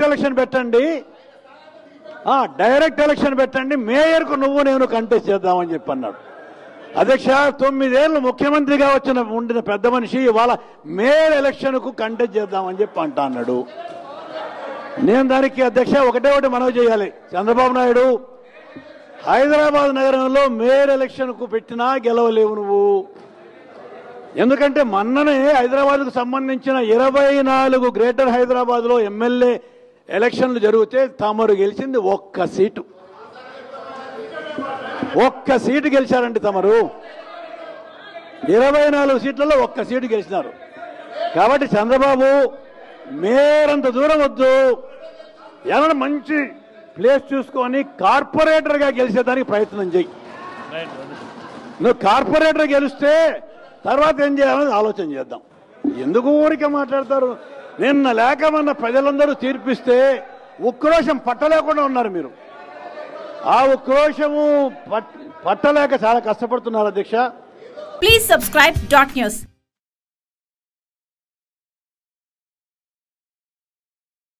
Election పెట్టండి, direct election పెట్టండి, మేయర్కు నువ్వు నేను కంటెస్ట్ చేద్దామని చెప్పి అన్నాడు. అధ్యక్ష 9 ఏళ్ళు ముఖ్యమంత్రిగా ఉండిన పెద్ద మనిషి ఇవాళ మేయర్ ఎలక్షన్కు కంటెస్ట్ చేద్దామని చెప్పి అంటా అన్నాడు. నేను దానికి అధ్యక్ష ఒకటి మనవి చేయాలి. చంద్రబాబు నాయుడు హైదరాబాద్ నగరంలో మేయర్ ఎలక్షన్కు పెట్టినా గెలవలేవు నువ్వు. ఎందుకంటే మొన్ననే హైదరాబాద్కు సంబంధించిన 24 గ్రేటర్ హైదరాబాద్లో ఎమ్మెల్యే ఎలక్షన్లు జరిగితే తమరు గెలిచింది ఒక్క సీటు గెలిచారండి. తమరు 24 సీట్లలో ఒక్క సీటు గెలిచినారు. కాబట్టి చంద్రబాబు మేరంత దూరం వద్దు, ఏమైనా మంచి ప్లేస్ చూసుకొని కార్పొరేటర్గా గెలిచేదానికి ప్రయత్నం చేయి. నువ్వు కార్పొరేటర్ గెలిస్తే తర్వాత ఏం చేయాలని ఆలోచన చేద్దాం. ఎందుకు ఊరికే మాట్లాడతారు? నిన్న లేకమన్న ప్రజలందరూ తీర్పిస్తే ఉక్రోషం పట్టలేకుండా ఉన్నారు మీరు. ఆ ఉక్రోషము పట్టలేక చాలా కష్టపడుతున్నారు అధ్యక్ష. Please subscribe .news.